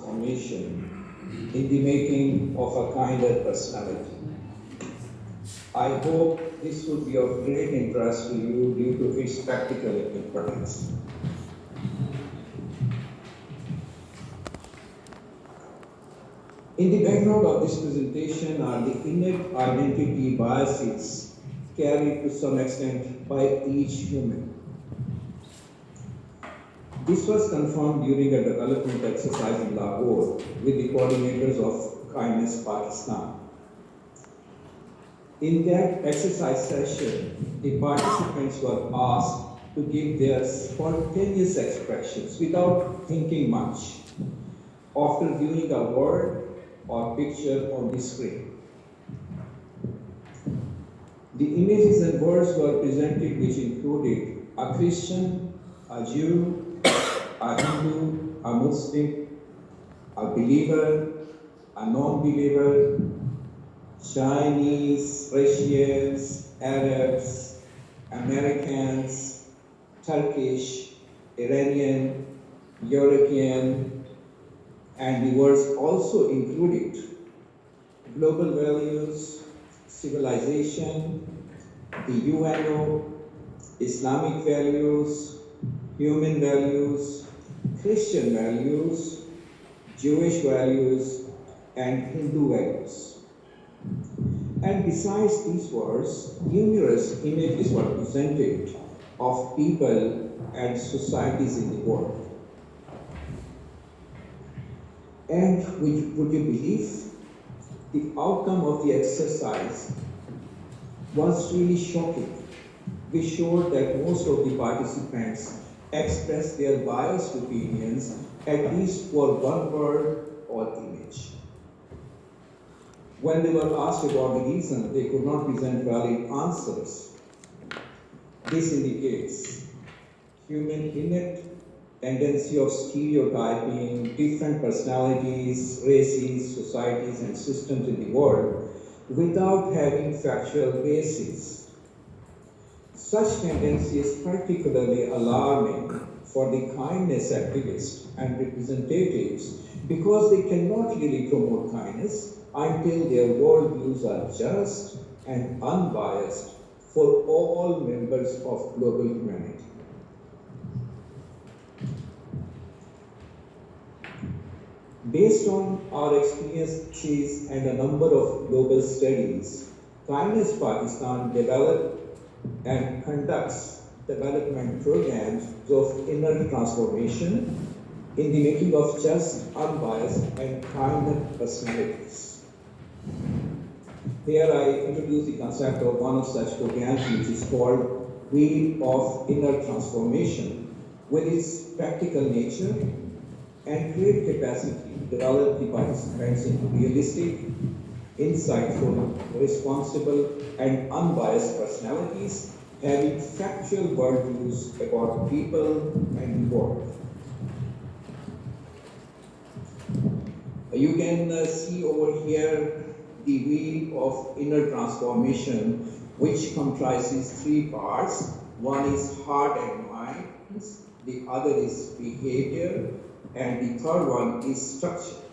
transformation in the making of a kinder personality. I hope this would be of great interest to you due to its practical importance. In the background of this presentation are the innate identity biases carried to some extent by each human. This was confirmed during a development exercise in Lahore with the coordinators of Kindness Pakistan. In that exercise session, the participants were asked to give their spontaneous expressions without thinking much after viewing a word or picture on the screen. The images and words were presented which included a Christian, a Jew, a Hindu, a Muslim, a believer, a non-believer, Chinese, Russians, Arabs, Americans, Turkish, Iranian, European, and the words also included global values, civilization, the UNO, Islamic values, human values, Christian values, Jewish values, and Hindu values. And besides these words, numerous images were presented of people and societies in the world. And would you believe the outcome of the exercise was really shocking. We showed that most of the participants expressed their biased opinions at least for one word or image. When they were asked about the reason, they could not present valid answers. This indicates human innate tendency of stereotyping different personalities, races, societies, and systems in the world without having factual basis. Such tendency is particularly alarming for the kindness activists and representatives because they cannot really promote kindness until their worldviews are just and unbiased for all members of global humanity. Based on our experiences and a number of global studies, Kindness Pakistan developed and conducts development programs of inner transformation in the making of just, unbiased, and kind personalities. Here I introduce the concept of one of such programs, which is called Wheel of Inner Transformation, with its practical nature and great capacity to develop the participants into realistic, insightful, responsible, and unbiased personalities having factual worldviews about people and the world. You can see over here the wheel of inner transformation, which comprises three parts. One is heart and mind, the other is behavior, and the third one is structure.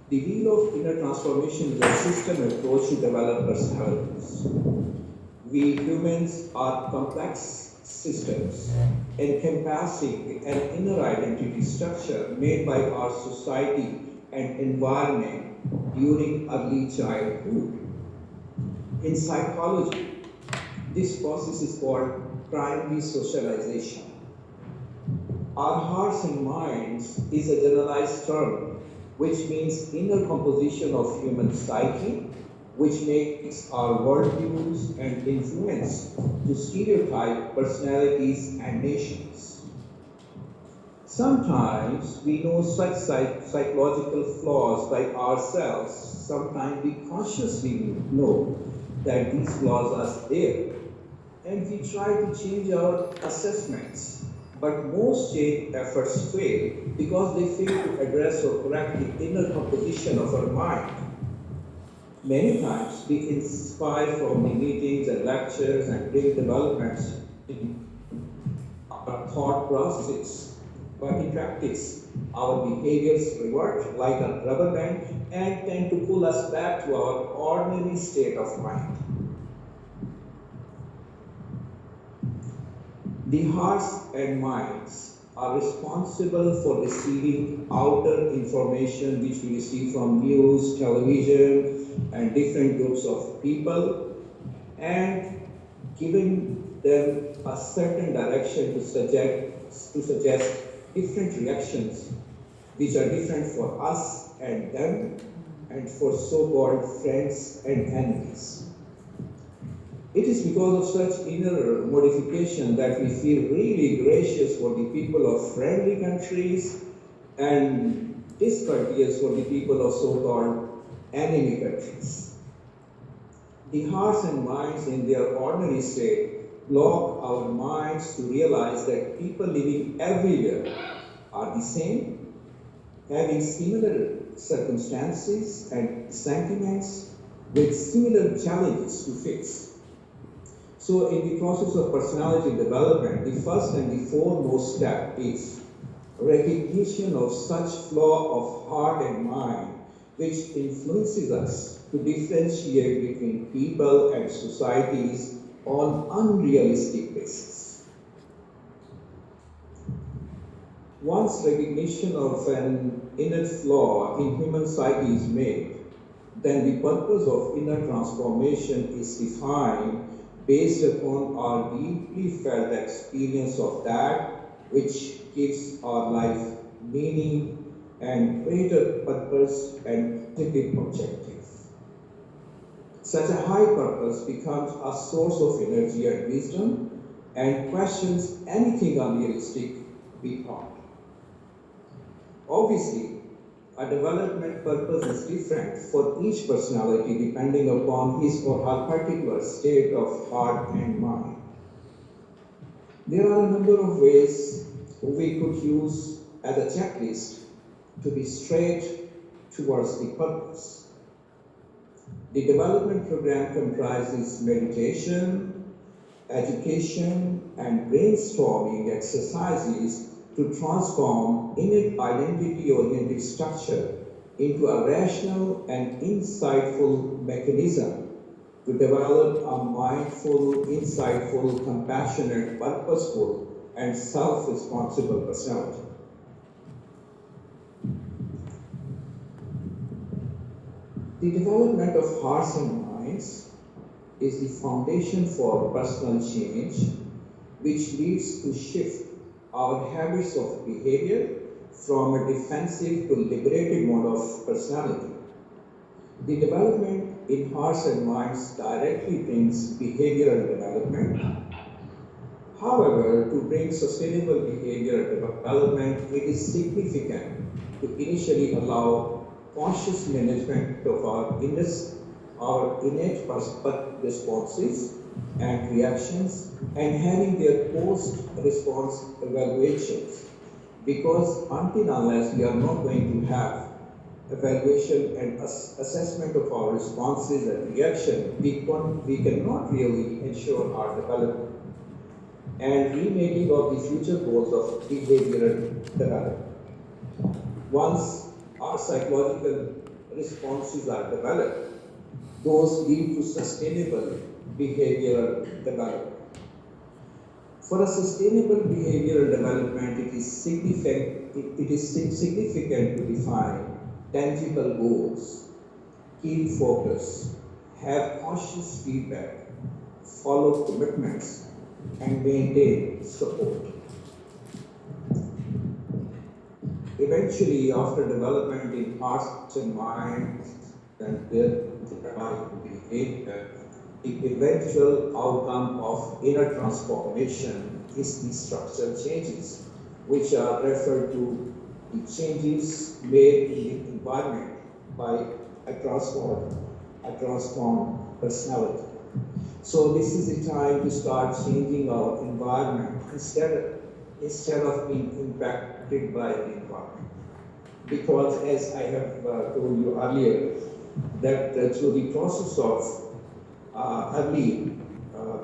The wheel of inner transformation is a system approach to develop personalities. We humans are complex systems encompassing an inner identity structure made by our society and environment during early childhood. In psychology, this process is called primary socialization. Our hearts and minds is a generalized term which means inner composition of human psyche, which makes our worldviews and influence to stereotype personalities and nations. Sometimes we know such psychological flaws by ourselves. Sometimes we consciously know that these flaws are there, and we try to change our assessments. But most change efforts fail because they fail to address or correct the inner composition of our mind. Many times we inspire from the meetings and lectures and bring developments in our thought process, but in practice our behaviors revert like a rubber band and tend to pull us back to our ordinary state of mind. The hearts and minds are responsible for receiving outer information which we receive from news, television, and different groups of people, and giving them a certain direction to suggest different reactions which are different for us and them, and for so-called friends and enemies. It is because of such inner modification that we feel really gracious for the people of friendly countries and discourteous for the people of so-called enemy countries. The hearts and minds in their ordinary state block our minds to realize that people living everywhere are the same, having similar circumstances and sentiments with similar challenges to face. So in the process of personality development, the first and the foremost step is recognition of such flaw of heart and mind which influences us to differentiate between people and societies on unrealistic basis. Once recognition of an inner flaw in human psyche is made, then the purpose of inner transformation is defined based upon our deeply felt experience of that which gives our life meaning and greater purpose and specific objective. Such a high purpose becomes a source of energy and wisdom and questions anything unrealistic we thought. Obviously, a development purpose is different for each personality depending upon his or her particular state of heart and mind. There are a number of ways we could use as a checklist to be straight towards the purpose. The development program comprises meditation, education, and brainstorming exercises to transform innate identity-oriented structure into a rational and insightful mechanism to develop a mindful, insightful, compassionate, purposeful, and self-responsible personality. The development of hearts and minds is the foundation for personal change, which leads to shift our habits of behavior from a defensive to liberated mode of personality. The development in hearts and minds directly brings behavioral development. However, to bring sustainable behavioral development, it is significant to initially allow conscious management of our innate responses and reactions and having their post-response evaluations, because until unless we are not going to have evaluation and assessment of our responses and reaction, we cannot really ensure our development and remaking of the future goals of behavioral development. Once our psychological responses are developed, those lead to sustainable behavioral development. For a sustainable behavioral development, it is significant to define tangible goals, keep focus, have conscious feedback, follow commitments, and maintain support. Eventually, after development in hearts and minds and their behavior, the eventual outcome of inner transformation is the structural changes, which are referred to the changes made in the environment by a transformed personality. So this is the time to start changing our environment instead of being impacted by the environment. Because as I have told you earlier, that through the process of early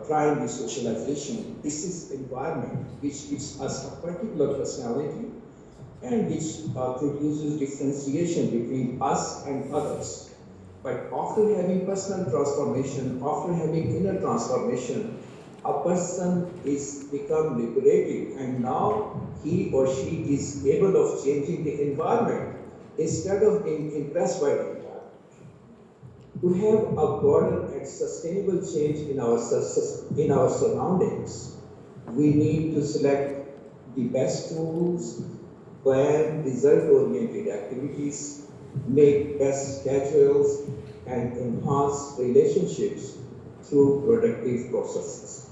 primary socialization, this is environment which gives us a particular personality and which produces differentiation between us and others. But after having personal transformation, after having inner transformation, a person is become liberated, and now he or she is able of changing the environment instead of being impressed by the environment. To have a broader and sustainable change in our surroundings, we need to select the best tools, plan result-oriented activities, make best schedules, and enhance relationships through productive processes.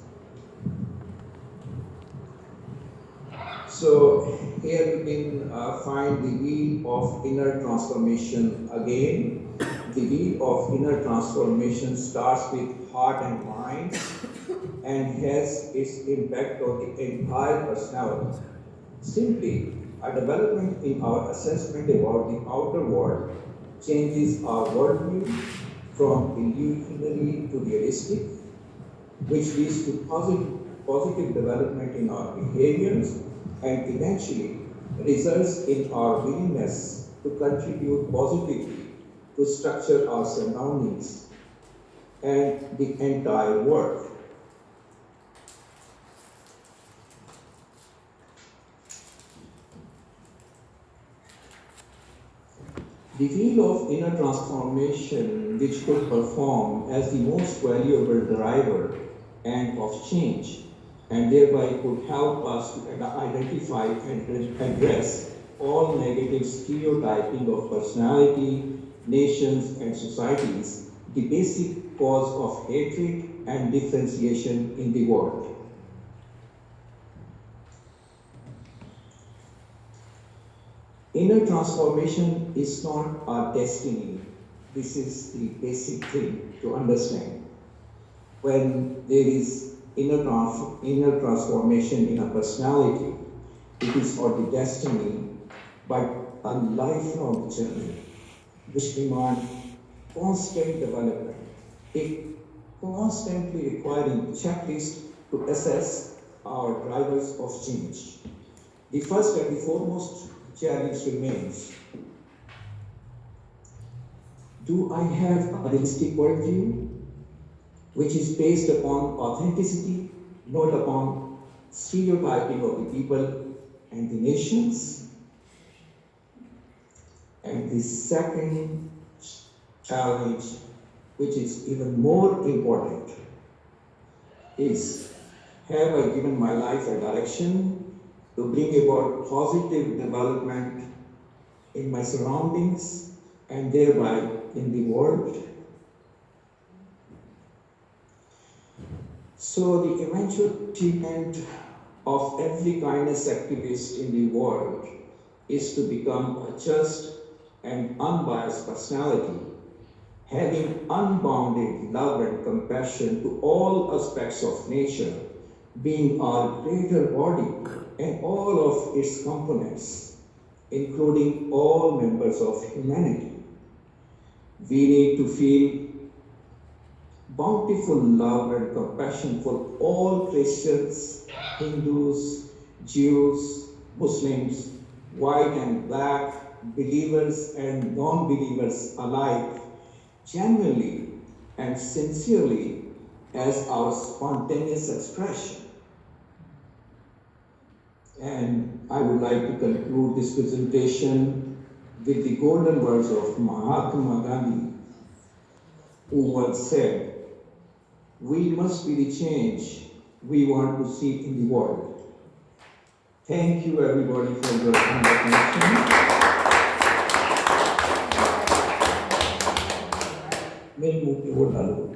So here we can find the wheel of inner transformation again. The wheel of inner transformation starts with heart and mind and has its impact on the entire personality. Simply, a development in our assessment about the outer world changes our worldview from illusionary to realistic, which leads to positive development in our behaviors and eventually results in our willingness to contribute positively to structure our surroundings and the entire world. The wheel of inner transformation, which could perform as the most valuable driver and of change, and thereby could help us to identify and address all negative stereotyping of personality, nations, and societies, the basic cause of hatred and differentiation in the world. Inner transformation is not our destiny. This is the basic thing to understand. When there is inner transformation in a personality, it is not the destiny, but a lifelong journey which demands constant development, it constantly requiring checklists to assess our drivers of change. The first and the foremost challenge remains: do I have a realistic worldview which is based upon authenticity, not upon stereotyping of the people and the nations? And the second challenge, which is even more important, is: have I given my life a direction to bring about positive development in my surroundings and thereby in the world? So the eventual achievement of every kindness activist in the world is to become a just and unbiased personality, having unbounded love and compassion to all aspects of nature, being our greater body and all of its components, including all members of humanity. We need to feel bountiful love and compassion for all Christians, Hindus, Jews, Muslims, white and black, believers and non-believers alike, genuinely and sincerely as our spontaneous expression. And I would like to conclude this presentation with the golden words of Mahatma Gandhi, who once said, "We must be the change we want to see in the world." Thank you everybody for your kind attention. मेरी मुंह पे vote डालो।